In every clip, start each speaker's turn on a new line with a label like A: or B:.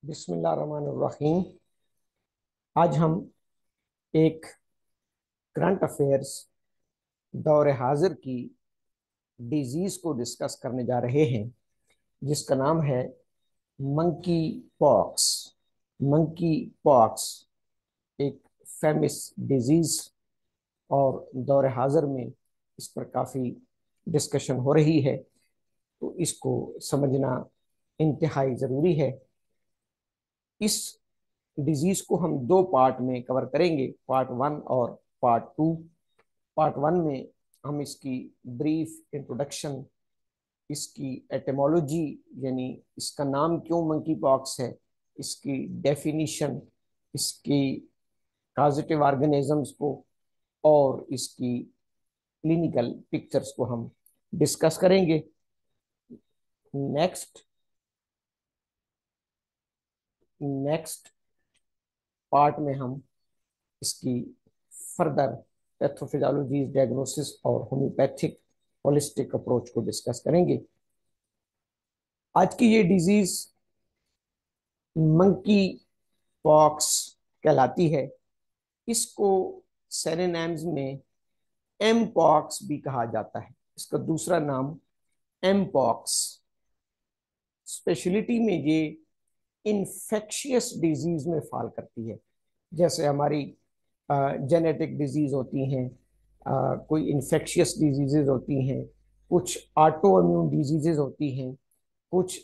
A: बिस्मिल्लाहिर्रहमानिर्रहीम। आज हम एक करंट अफेयर्स दौर हाजिर की डिजीज को डिस्कस करने जा रहे हैं, जिसका नाम है मंकी पॉक्स। मंकी पॉक्स एक फेमस डिजीज और दौर हाजिर में इस पर काफ़ी डिस्कशन हो रही है, तो इसको समझना इंतहाई ज़रूरी है। इस डिजीज को हम दो पार्ट में कवर करेंगे, पार्ट वन और पार्ट टू। पार्ट वन में हम इसकी ब्रीफ इंट्रोडक्शन, इसकी एटमोलॉजी यानी इसका नाम क्यों मंकी पॉक्स है, इसकी डेफिनीशन, इसकी काजिटिव ऑर्गेनिजम्स को और इसकी क्लिनिकल पिक्चर्स को हम डिस्कस करेंगे। नेक्स्ट नेक्स्ट पार्ट में हम इसकी फर्दर पैथोफिजियोलॉजी, डायग्नोसिस और होम्योपैथिक होलिस्टिक अप्रोच को डिस्कस करेंगे। आज की ये डिजीज मंकी पॉक्स कहलाती है। इसको सेरेनेम्स में एम पॉक्स भी कहा जाता है। इसका दूसरा नाम एम पॉक्स। स्पेशलिटी में ये इन्फेक्शियस डिजीज में फॉल करती है। जैसे हमारी जेनेटिक डिजीज होती हैं, कोई इन्फेक्शियस डिजीजेज होती हैं, कुछ ऑटो इम्यून डिजीजेज होती हैं, कुछ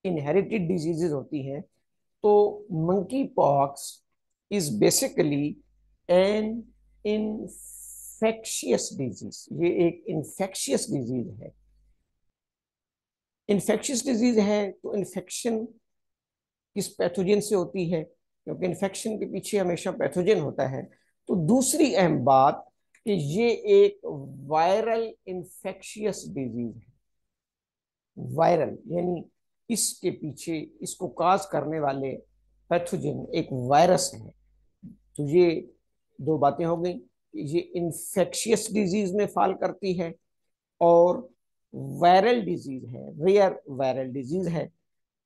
A: इनहेरिटेड डिजीजेज होती हैं। तो monkeypox is basically an infectious disease. ये एक इन्फेक्शियस डिजीज है। इन्फेक्शियस डिजीज है तो इन्फेक्शन किस पैथोजन से होती है, क्योंकि इन्फेक्शन के पीछे हमेशा पैथोजन होता है। तो दूसरी अहम बात कि ये एक वायरल इन्फेक्शियस डिजीज है। वायरल यानी इसके पीछे इसको काज करने वाले पैथोजन एक वायरस है। तो ये दो बातें हो गई, ये इन्फेक्शियस डिजीज में फॉल करती है और वायरल डिजीज है, रेयर वायरल डिजीज है।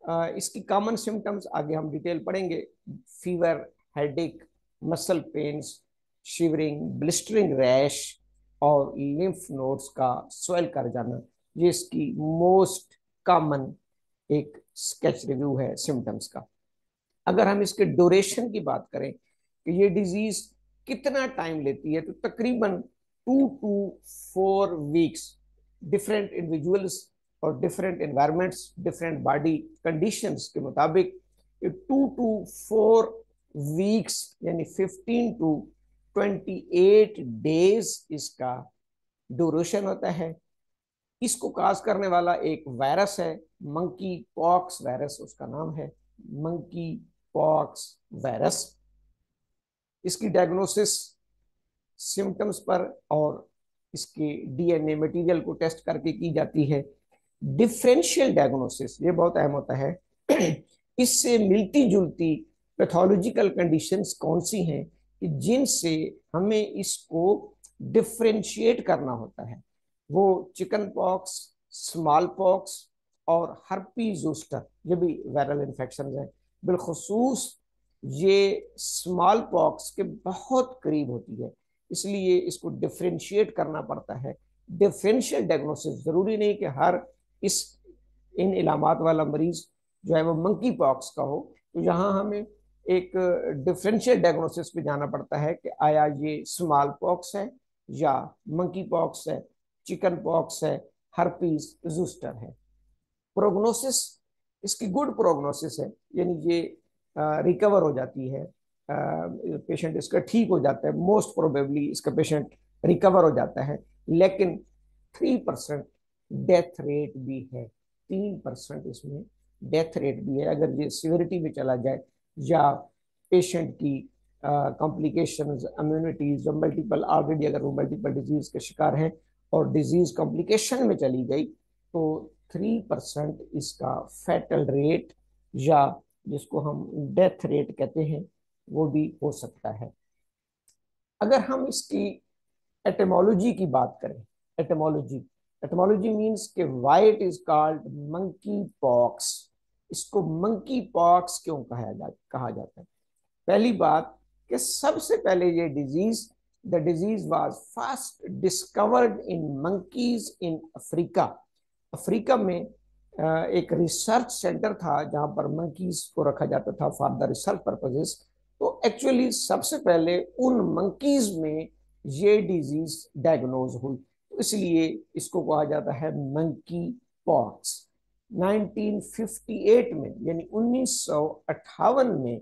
A: इसकी कॉमन सिम्टम्स आगे हम डिटेल पढ़ेंगे। Fever, headache, muscle pains, shivering, blistering rash और लिम्फ नोड्स का स्वेल कर जाना, ये इसकी मोस्ट कॉमन एक स्केच रिव्यू है सिम्टम्स का। अगर हम इसके ड्यूरेशन की बात करें कि ये डिजीज कितना टाइम लेती है, तो तकरीबन 2 to 4 वीक्स। डिफरेंट इंडिविजुअल्स और different environments, different body conditions के मुताबिक 2 to 4 वीक्स यानी 15 to 28 डेज इसका ड्यूरेशन होता है। इसको काज करने वाला एक वायरस है, मंकी पॉक्स वायरस उसका नाम है, मंकी पॉक्स वायरस। इसकी डायग्नोसिस सिम्टम्स पर और इसके डीएनए मटेरियल को टेस्ट करके की जाती है। डिफरेंशियल डायग्नोसिस ये बहुत अहम होता है। इससे मिलती जुलती पैथोलॉजिकल कंडीशंस कौन सी हैं कि जिनसे हमें इसको डिफरेंशिएट करना होता है। वो चिकन पॉक्स, स्मॉल पॉक्स और हर्पी जोस्टर, ये भी वायरल इन्फेक्शन है। बिलखसूस ये स्मॉल पॉक्स के बहुत करीब होती है, इसलिए इसको डिफरेंशिएट करना पड़ता है। डिफरेंशियल डायग्नोसिस, जरूरी नहीं कि हर इस इन इलामात वाला मरीज जो है वो मंकी पॉक्स का हो। तो यहाँ हमें एक डिफरेंशियल डायग्नोसिस पे जाना पड़ता है कि आया ये स्मॉल पॉक्स है या मंकी पॉक्स है, चिकन पॉक्स है, हर्पीज जूस्टर है। प्रोग्नोसिस इसकी गुड प्रोग्नोसिस है, यानी ये रिकवर हो जाती है, पेशेंट इसका ठीक हो जाता है। मोस्ट प्रोबेबली इसका पेशेंट रिकवर हो जाता है, लेकिन 3% डेथ रेट भी है। 3% इसमें डेथ रेट भी है अगर ये सिविरिटी में चला जाए या पेशेंट की कॉम्प्लिकेशंस, इम्यूनिटीज जो मल्टीपल, ऑलरेडी अगर वो मल्टीपल डिजीज के शिकार हैं और डिजीज कॉम्प्लिकेशन में चली गई, तो 3% इसका फैटल रेट या जिसको हम डेथ रेट कहते हैं वो भी हो सकता है। अगर हम इसकी एटमोलॉजी की बात करें, एटमोलॉजी एटमोलॉजी मीन्स के why it is called monkey pox. इसको मंकी पॉक्स क्यों कहा जाता है? पहली बात कि सबसे पहले ये disease, the disease was first discovered in monkeys in Africa. Africa में एक रिसर्च सेंटर था जहां पर मंकीज को रखा जाता था फॉर द रिसर्च पर्पजेस। तो एक्चुअली सबसे पहले उन मंकीज में ये डिजीज डायग्नोज हुई, तो इसलिए इसको कहा जाता है मंकी पॉक्स। 1958 में यानी 1958 में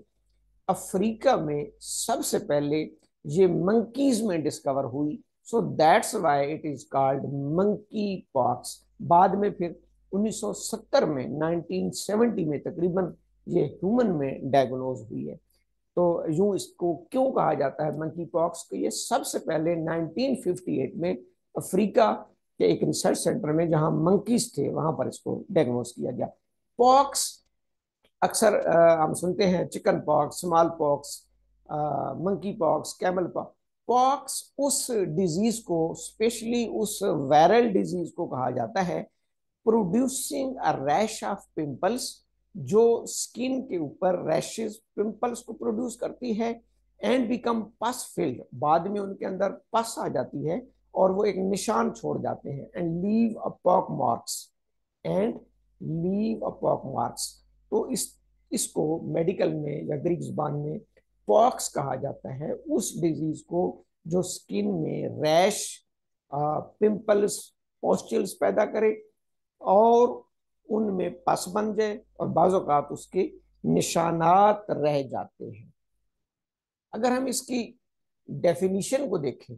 A: अफ्रीका में सबसे पहले ये मंकीज में डिस्कवर हुई, so that's why it is called monkey pox. बाद में फिर 1970 में 1970 में तकरीबन ये ह्यूमन में डायग्नोज हुई है। तो यूं इसको क्यों कहा जाता है मंकी पॉक्स? को ये सबसे पहले 1958 में अफ्रीका के एक रिसर्च सेंटर में जहां मंकीज थे वहां पर इसको डायग्नोज किया गया। पॉक्स अक्सर हम सुनते हैं chicken pox, small pox, monkey pox, camel pox. Pox उस डिजीज को, स्पेशली उस वायरल डिजीज को कहा जाता है producing a rash of pimples, जो स्किन के ऊपर रैशेस, पिंपल्स को प्रोड्यूस करती है, एंड बिकम पस फिल्ड, बाद में उनके अंदर पस आ जाती है और वो एक निशान छोड़ जाते हैं, and leave a pock marks, and leave a pock marks. तो इसको मेडिकल में या ग्रीक जुबान में पॉक्स कहा जाता है उस डिजीज को जो स्किन में रैश, पिंपल्स, पॉस्चल्स पैदा करे और उनमें पस बन जाए और बाज़ औक़ात उसके निशानात रह जाते हैं। अगर हम इसकी डेफिनेशन को देखें,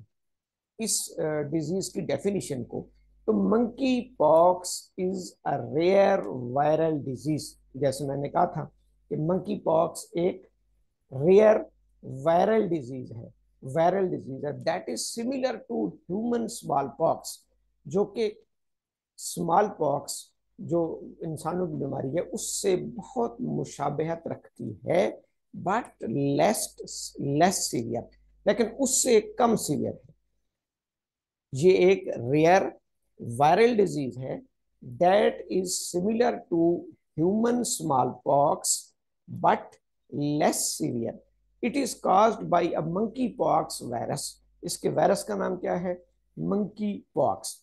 A: इस डिजीज की डेफिनेशन को, तो monkeypox is a rare viral disease. जैसे मैंने कहा था कि मंकी पॉक्स एक रेयर वायरल डिजीज है, वायरल डिजीज है that is similar to human smallpox, जो कि स्मॉल पॉक्स जो इंसानों की बीमारी है उससे बहुत मुशाबहत रखती है, बट लेस लेस सीवियर, लेकिन उससे कम सीवियर है। ये एक रेयर वायरल डिजीज है that is similar to human smallpox but less severe. It is caused by a monkeypox virus. इसके वायरस का नाम क्या है? Monkeypox.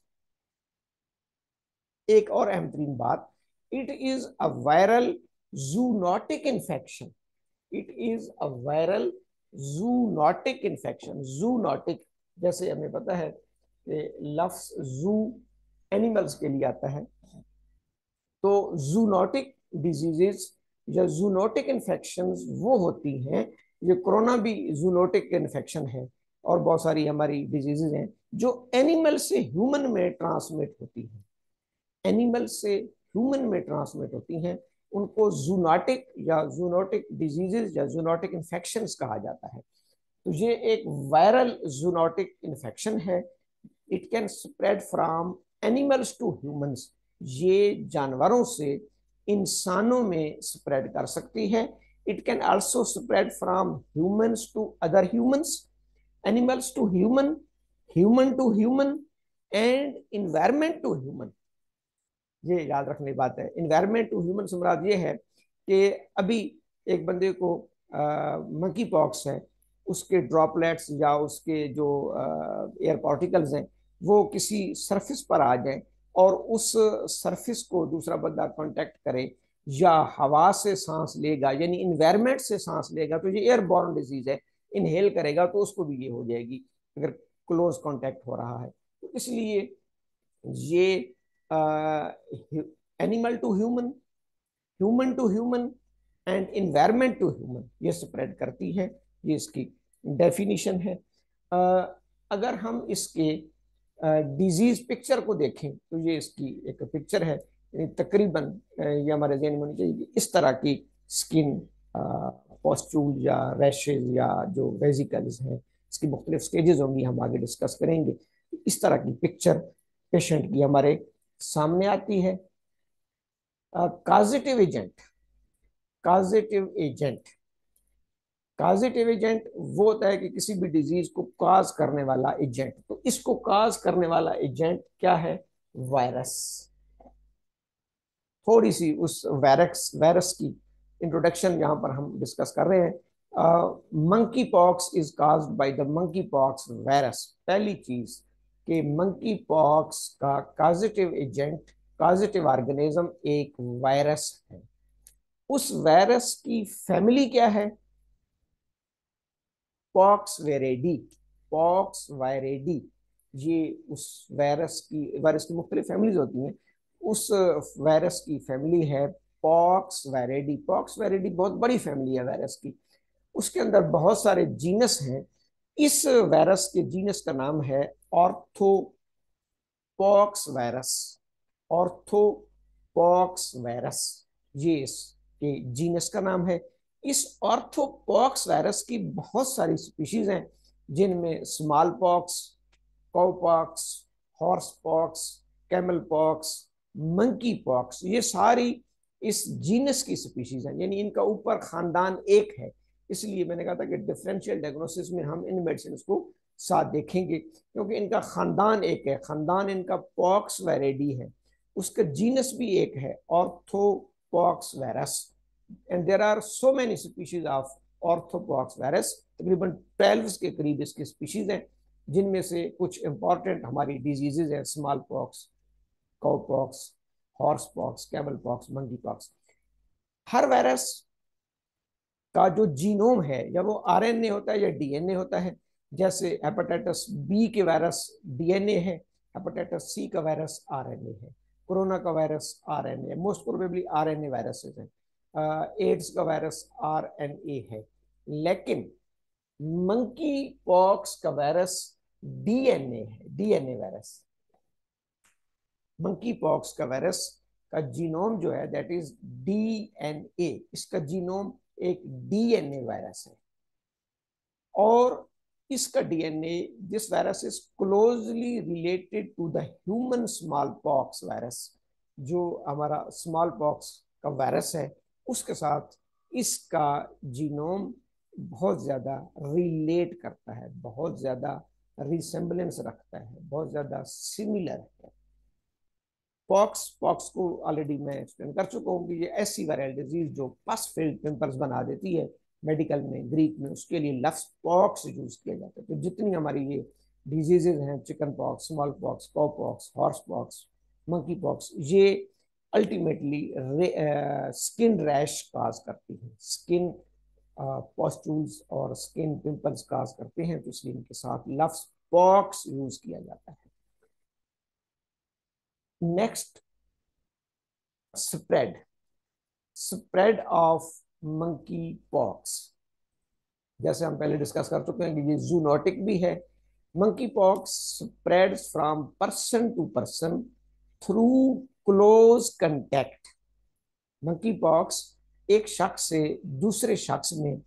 A: एक और अहम तरीन बात, it is a viral zoonotic infection. It is a viral zoonotic infection. Zoonotic, जैसे हमें पता है कि लफ्ज जू एनिमल्स के लिए आता है, तो जूनोटिक डिजीजेस या जूनोटिक इन्फेक्शन वो होती हैं, ये कोरोना भी जूनोटिक इन्फेक्शन है और बहुत सारी हमारी डिजीजेज हैं जो एनिमल से ह्यूमन में ट्रांसमिट होती हैं, एनिमल से ह्यूमन में ट्रांसमिट होती हैं, उनको जूनोटिक या जूनोटिक डिजीजेज या जूनोटिक इन्फेक्शंस कहा जाता है। तो ये एक वायरल जूनोटिक इन्फेक्शन है। It can spread from animals to humans. ये जानवरों से इंसानों में स्प्रेड कर सकती है। It can also spread from humans to other humans, animals to human, human to human, and environment to human. ये याद रखने की बात है। इन्वायरमेंट टू ह्यूमन से मुराद ये है कि अभी एक बंदे को मंकी पॉक्स है, उसके ड्रॉपलेट्स या उसके जो एयर पार्टिकल्स हैं वो किसी सरफेस पर आ जाए और उस सरफेस को दूसरा बंदा कांटेक्ट करे या हवा से सांस लेगा, यानी इन्वायरमेंट से सांस लेगा, तो ये एयरबॉर्न डिजीज है। इनहेल करेगा तो उसको भी ये हो जाएगी अगर क्लोज कांटेक्ट हो रहा है। तो इसलिए ये animal to human, human to human and environment to human ये स्प्रेड करती है। ये इसकी डेफिनेशन है। अगर हम इसके डिजीज पिक्चर को देखें तो ये इसकी एक पिक्चर है, तकरीबन ये हमारे जहन में होनी चाहिए इस तरह की स्किन पॉस्चूल या रैशेज या जो वेजिकल्स हैं, इसकी मुख्तलिफ स्टेजेस होंगी, हम आगे डिस्कस करेंगे। इस तरह की पिक्चर पेशेंट की हमारे सामने आती है। काजेटिव एजेंट, काजेटिव एजेंट, काजेटिव एजेंट वो होता है कि किसी भी डिजीज को काज करने वाला एजेंट। तो इसको काज करने वाला एजेंट क्या है? वायरस। थोड़ी सी उस वायरस की इंट्रोडक्शन यहाँ पर हम डिस्कस कर रहे हैं। Monkey pox is caused by the monkey pox virus. पहली चीज कि मंकी पॉक्स का काजेटिव एजेंट, काजेटिव ऑर्गेनिज्म एक वायरस है। उस वायरस की फैमिली क्या है? पॉक्स वेरेडी। पॉक्स वायरेडी, ये उस वायरस की मुख्तलिफ फैमिलीज होती हैं। उस वायरस की फैमिली है पॉक्स वायरेडी। पॉक्स वायरेडी बहुत बड़ी फैमिली है वायरस की। उसके अंदर बहुत सारे जीनस हैं। इस वायरस के जीनस का नाम है ऑर्थोपॉक्स वायरस। ऑर्थोपॉक्स वायरस, ये इसके जीनस का नाम है। इस ऑर्थोपॉक्स वायरस की बहुत सारी स्पीशीज हैं, जिनमें small pox, cowpox, horsepox, camelpox, monkey pox, ये सारी इस जीनस की स्पीशीज हैं, यानी इनका ऊपर खानदान एक है। इसलिए मैंने कहा था कि डिफरेंशियल डायग्नोसिस में हम इन मेडिसिन को साथ देखेंगे, क्योंकि इनका खानदान एक है। खानदान इनका पॉक्स वेरेडी है, उसका जीनस भी एक है, orthopox virus. And there are so many species of orthopox virus. तकरीबन 12 के करीब इसकी स्पीशीज हैं, जिनमें से कुछ इंपॉर्टेंट हमारी डिजीजेज हैं, smallpox, cowpox, horsepox, camelpox, monkeypox. हर वायरस का जो जीनोम है, या वो आरएनए होता है या डीएनए होता है। जैसे हेपेटाइटिस बी के वायरस डीएनए है, हेपेटाइटिस सी का वायरस आरएनए है, कोरोना का virus RNA, most probably RNA viruses हैं, एड्स का वायरस आरएनए है। लेकिन मंकी पॉक्स का वायरस डीएनए है, डीएनए वायरस। मंकी पॉक्स का वायरस का जीनोम जो है दैट इज डीएनए। इसका जीनोम एक डीएनए वायरस है, और इसका DNA, this virus is closely related to the human smallpox virus. जो हमारा स्मॉल पॉक्स का वायरस है, उसके साथ इसका जीनोम बहुत ज्यादा रिलेट करता है, बहुत ज्यादा रिसेम्बलेंस रखता है, बहुत ज्यादा सिमिलर है। पॉक्स को ऑलरेडी मैं एक्सप्लेन कर चुका हूँ कि ये ऐसी वायरल डिजीज जो पस फील्ड पिंपल्स बना देती है। मेडिकल में, ग्रीक में उसके लिए लफ्ज पॉक्स यूज किया जाता है। तो जितनी हमारी ये डिजीजेज हैं, चिकन पॉक्स, स्मॉल पॉक्स, कॉ pox, horse pox, monkey pox, ये अल्टीमेटली स्किन रैश काज करती है, स्किन पॉस्टूल्स और स्किन पिंपल्स काज करते हैं। तो इसलिए इनके साथ लफ्ज पॉक्स यूज किया जाता है। Next, spread. Spread of monkey pox, जैसे हम पहले डिस्कस कर चुके हैं कि ये जूनोटिक भी है। Monkeypox spreads from person to person through close contact. Monkeypox एक शख्स से दूसरे शख्स में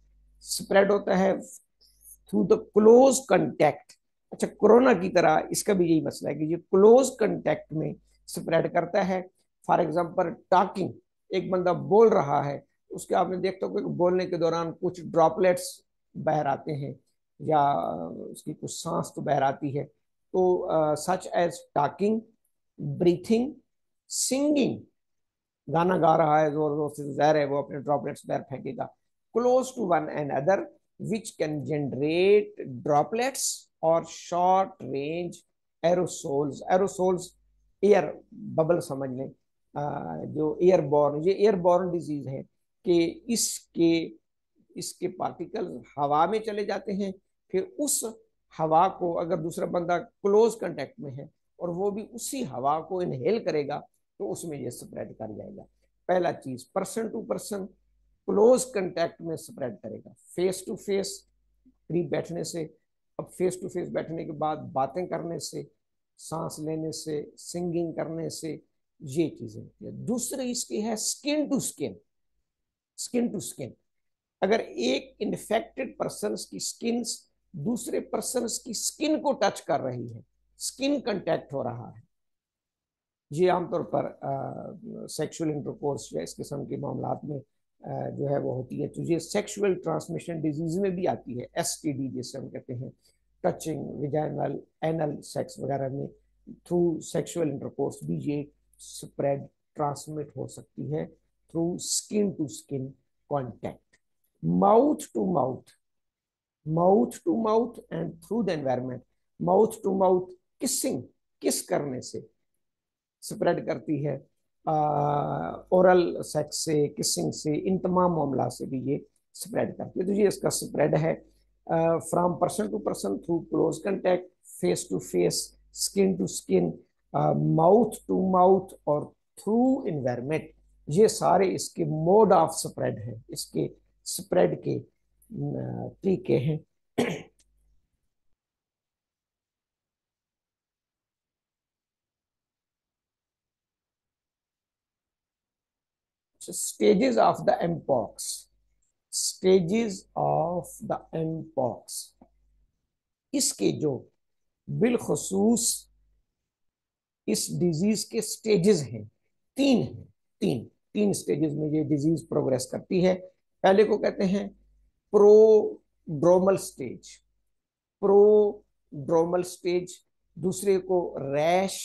A: स्प्रेड होता है थ्रू द क्लोज कंटेक्ट। अच्छा, कोरोना की तरह इसका भी यही मसला है कि ये क्लोज कंटेक्ट में स्प्रेड करता है। फॉर एग्जांपल टॉकिंग, एक बंदा बोल रहा है, उसके आपने देखते हो कि बोलने के दौरान कुछ ड्रॉपलेट्स बाहर आते हैं, या उसकी कुछ सांस तो बाहर आती है। तो such as talking, breathing, singing, गाना गा रहा है जोर जोर से, जाहिर है वो अपने ड्रॉपलेट्स बाहर फेंकेगा। Close to one and other which can generate droplets और short range aerosols. Aerosols air bubble समझ लें। जो एयरबॉर्न, ये एयरबॉर्न डिजीज है कि इसके इसके पार्टिकल हवा में चले जाते हैं। फिर उस हवा को अगर दूसरा बंदा क्लोज कांटेक्ट में है और वो भी उसी हवा को इनहेल करेगा, तो उसमें ये स्प्रेड कर जाएगा। पहला चीज, person to person close contact में स्प्रेड करेगा, फेस टू फेस करीब बैठने से। अब फेस टू फेस बैठने के बाद बातें करने से, सांस लेने से, सिंगिंग करने से, ये चीजें। दूसरी इसकी है skin to skin. Skin to skin, अगर एक इन्फेक्टेड पर्सन की स्किन दूसरे पर्सन की स्किन को टच कर रही है, स्किन कांटेक्ट हो रहा है, ये आमतौर पर सेक्सुअल इंटरकोर्स या इस किस्म के मामला में जो है वो होती है। तो ये सेक्सुअल ट्रांसमिशन डिजीज में भी आती है, एसटीडी जिसे हम कहते हैं, टचिंग, विजाइनल, एनल सेक्स वगैरह में थ्रू सेक्सुअल इंटरकोर्स भी ये स्प्रेड ट्रांसमिट हो सकती है through skin to skin contact, mouth to mouth, mouth to mouth and through the environment. Mouth to mouth kissing, kiss करने से स्प्रेड करती है, ओरल सेक्स से, किसिंग से, इन तमाम मामला से भी ये स्प्रेड करती है। तो ये इसका स्प्रेड है from person to person, through close contact, face to face, skin to skin, mouth to mouth और थ्रू इन्वायरमेंट। ये सारे इसके मोड ऑफ स्प्रेड है, इसके स्प्रेड के तरीके हैं। Stages of the mpox, stages of the mpox, इसके जो बिलखसूस इस डिजीज के स्टेजेस हैं, तीन हैं, तीन तीन स्टेजेस में ये डिजीज प्रोग्रेस करती है। पहले को कहते हैं प्रोड्रोमल स्टेज, प्रोड्रोमल स्टेज, दूसरे को रैश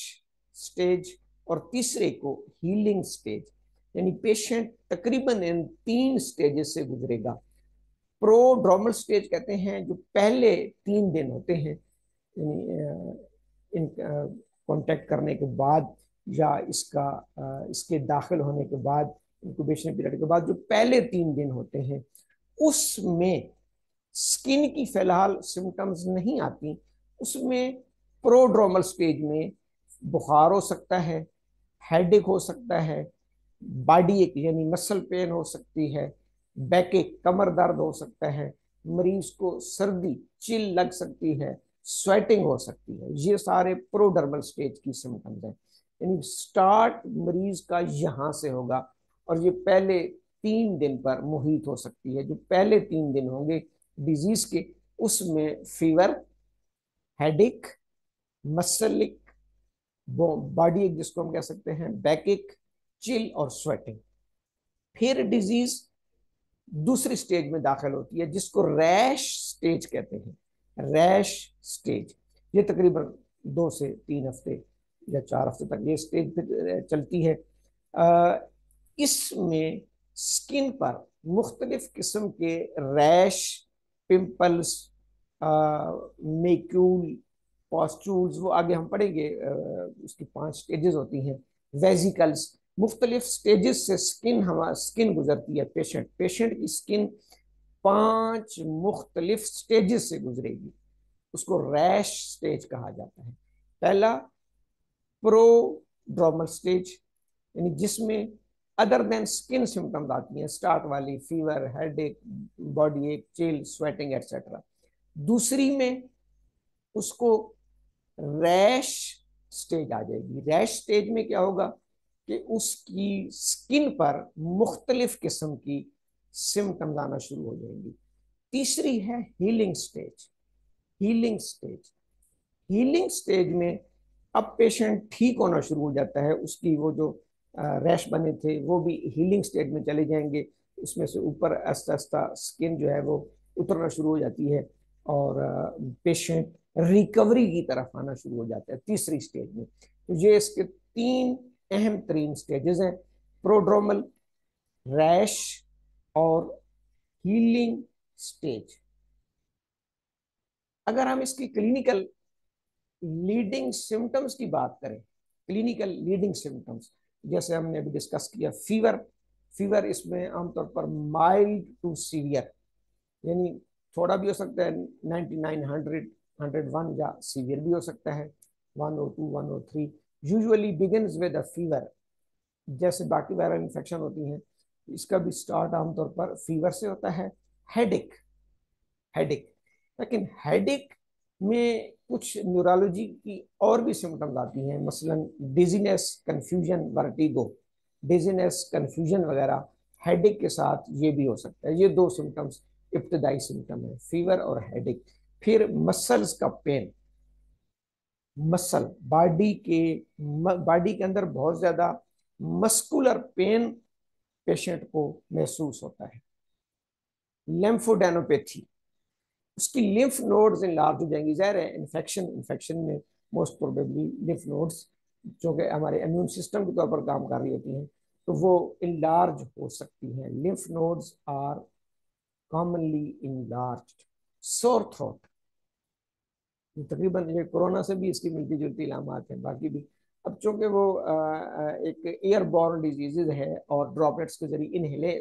A: स्टेज और तीसरे को हीलिंग स्टेज। यानी पेशेंट तकरीबन इन तीन स्टेजेस से गुजरेगा। प्रोड्रोमल स्टेज कहते हैं जो पहले 3 दिन होते हैं, इन कांटेक्ट करने के बाद या इसके दाखिल होने के बाद, इंक्यूबेशन पीरियड के बाद जो पहले 3 दिन होते हैं, उसमें स्किन की फिलहाल सिम्टम्स नहीं आती। उसमें प्रोड्रोमल स्टेज में बुखार हो सकता है, हेडेक हो सकता है, बॉडी एक यानी मसल पेन हो सकती है, बैक एक कमर दर्द हो सकता है, मरीज को सर्दी चिल लग सकती है, स्वेटिंग हो सकती है। ये सारे प्रोडर्मल स्टेज की सिम्टम्स हैं। यानी स्टार्ट मरीज का यहाँ से होगा और ये पहले 3 दिन पर मुहित हो सकती है। जो पहले 3 दिन होंगे डिजीज के, उसमें फीवर, हेडेक, मसलिक, बॉडी एक जिसको हम कह सकते हैं, बैक एक, चिल और स्वेटिंग। फिर डिजीज दूसरी स्टेज में दाखिल होती है जिसको रैश स्टेज कहते हैं। रैश स्टेज ये तकरीबन 2 से 3 हफ्ते या 4 हफ्ते तक ये स्टेज फिर चलती है। इसमें स्किन पर मुख्तलिफ किस्म के रैश, पिंपल्स, मेक्यूल, पॉस्चूल्स, वो आगे हम पढ़ेंगे। उसकी 5 स्टेजेस होती हैं। वेजिकल्स, मुख्तलिफ स्टेजेस से स्किन हमारा स्किन गुजरती है। पेशेंट की स्किन 5 मुख्तलिफ स्टेजेस से गुजरेगी। उसको रैश स्टेज कहा जाता है। पहला प्रोड्रोमल स्टेज, यानी जिसमें अदर देन स्किन सिम्टम्स आती हैं, स्टार्ट वाली फीवर, हेडेक, बॉडी एक, चिल, स्वेटिंग एटसेट्रा। दूसरी में उसको रैश स्टेज आ जाएगी। रैश स्टेज में क्या होगा कि उसकी स्किन पर मुख्तलिफ किस्म की सिम्टम्स आना शुरू हो जाएंगी। तीसरी है healing stage. Healing stage, healing stage में अब पेशेंट ठीक होना शुरू हो जाता है। उसकी वो जो रैश बने थे वो भी हीलिंग स्टेज में चले जाएंगे। उसमें से ऊपर आस्ता आस्ता स्किन जो है वो उतरना शुरू हो जाती है और पेशेंट रिकवरी की तरफ आना शुरू हो जाता है तीसरी स्टेज में। तो ये इसके 3 अहम स्टेजेस हैं, प्रोड्रोमल, रैश और हीलिंग स्टेज। अगर हम इसकी क्लिनिकल लीडिंग सिम्टम्स की बात करें, क्लिनिकल लीडिंग सिम्टम्स जैसे हमने अभी डिस्कस किया, फीवर। फीवर इसमें आमतौर पर माइल्ड टू सीवियर, यानी थोड़ा भी हो सकता है 99, 100, 101, या सीवियर भी हो सकता है 102, 103। Usually begins with a fever. जैसे बाकी वायरल इन्फेक्शन होती हैं, इसका भी स्टार्ट आमतौर पर फीवर से होता है। हेडेक, हेडेक, लेकिन हेडेक में कुछ न्यूरोलॉजी की और भी सिम्टम्स आती हैं, मसलन dizziness, confusion, vertigo. Dizziness, confusion वगैरह हेडेक के साथ ये भी हो सकता है। ये 2 सिम्टम्स इब्तदाई सिम्टम है, फीवर और हेडेक। फिर मसल्स का पेन, मसल बॉडी के अंदर बहुत ज्यादा मस्कुलर पेन पेशेंट को महसूस होता है। लिम्फोडेनोपैथी, उसकी लिम्फ नोड्स इनलार्ज हो जाएंगी। जाहिर है इन्फेक्शन में मोस्ट प्रोबेबली लिम्फ नोड्स जो कि हमारे इम्यून सिस्टम के तौर पर काम कर रही होती हैं, तो वो इनलार्ज हो सकती हैं। Lymph nodes are commonly enlarged. Sore throat, तकरीबन ये कोरोना से भी इसकी मिलती जुलती इलामात हैं, बाकी भी। अब चूंकि वो एक एयरबॉर्न डिजीजेज है और ड्रॉपलेट्स के जरिए इनहेले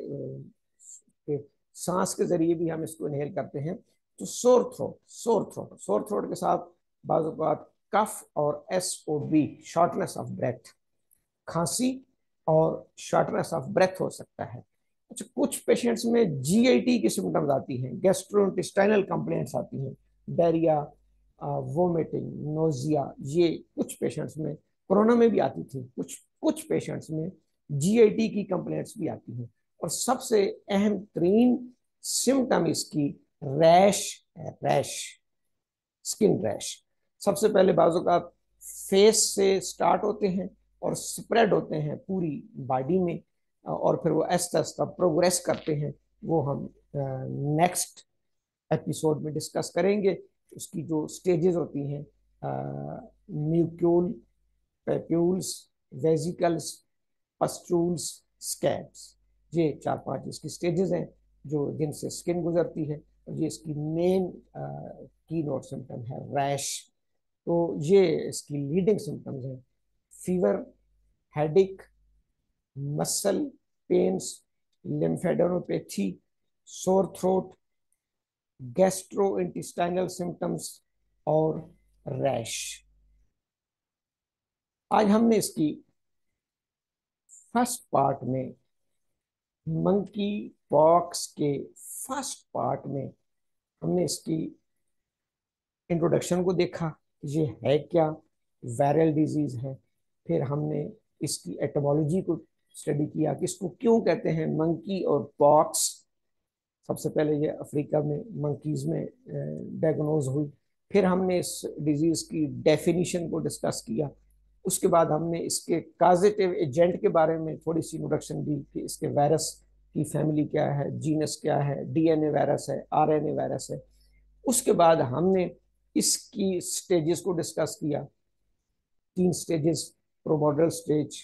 A: सांस के जरिए भी हम इसको इनहेल करते हैं, तो सोर थ्रोट के साथ बाज़ औक़ात कफ और SOB, शॉर्टनेस ऑफ ब्रेथ, खांसी और शॉर्टनेस ऑफ ब्रेथ हो सकता है। अच्छा, कुछ पेशेंट्स में GIT की सिम्टम्स आती हैं, गैस्ट्रोइंटेस्टाइनल कंप्लेंट्स आती हैं, डायरिया, वोमिटिंग, नोजिया, ये कुछ पेशेंट्स में, कोरोना में भी आती थी, कुछ कुछ पेशेंट्स में GIT की कंप्लेंट्स भी आती हैं। और सबसे अहम तरीन सिम्टम इसकी रैश है, रैश, स्किन रैश। सबसे पहले बाजू का फेस से स्टार्ट होते हैं और स्प्रेड होते हैं पूरी बॉडी में, और फिर वो आहिस्ता आहिस्ता प्रोग्रेस करते हैं। वो हम नेक्स्ट एपिसोड में डिस्कस करेंगे। उसकी जो स्टेजेस होती हैं, म्यूक्यूल, पेप्यूल्स, वेजिकल्स, पस्टूल्स, स्कैब्स, ये 4-5 इसकी स्टेजेस हैं जो जिनसे स्किन गुजरती है। और ये इसकी मेन की नोट सिम्टम है रैश। तो ये इसकी लीडिंग सिम्टम्स हैं: fever, headache, muscle pains, lymphadenopathy, sore throat, gastrointestinal symptoms और रैश। आज हमने इसकी फर्स्ट पार्ट में, मंकी पॉक्स के फर्स्ट पार्ट में, हमने इसकी इंट्रोडक्शन को देखा, ये है क्या, वायरल डिजीज है। फिर हमने इसकी एटमोलॉजी को स्टडी किया कि इसको क्यों कहते हैं मंकी और पॉक्स। सबसे पहले ये अफ्रीका में मंकीज में डायग्नोज हुई। फिर हमने इस डिजीज की डेफिनेशन को डिस्कस किया। उसके बाद हमने इसके काजेटिव एजेंट के बारे में थोड़ी सी इंट्रोडक्शन दी कि इसके वायरस की फैमिली क्या है, जीनस क्या है, DNA वायरस है, RNA वायरस है। उसके बाद हमने इसकी स्टेजेस को डिस्कस किया, 3 stages: prodromal stage,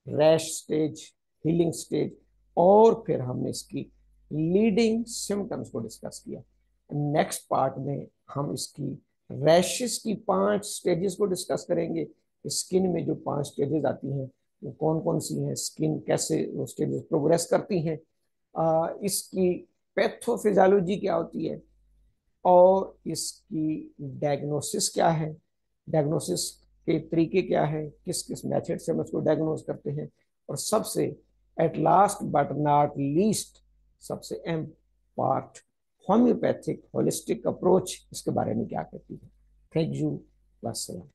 A: rash stage, healing stage, और फिर हमने इसकी लीडिंग सिम्टम्स को डिस्कस किया। नेक्स्ट पार्ट में हम इसकी रैशेस की 5 स्टेजेस को डिस्कस करेंगे। स्किन में जो 5 स्टेजेस आती हैं वो कौन कौन सी हैं, स्किन कैसे वो स्टेजेस प्रोग्रेस करती हैं, इसकी पैथोफिजियोलॉजी क्या होती है, और इसकी डायग्नोसिस क्या है, डायग्नोसिस के तरीके क्या है, किस किस मेथड से हम उसको डायग्नोस करते हैं, और सबसे at last but not least, सबसे अहम पार्ट, होम्योपैथिक होलिस्टिक अप्रोच इसके बारे में क्या कहती है। Thank you. वस्सलाम।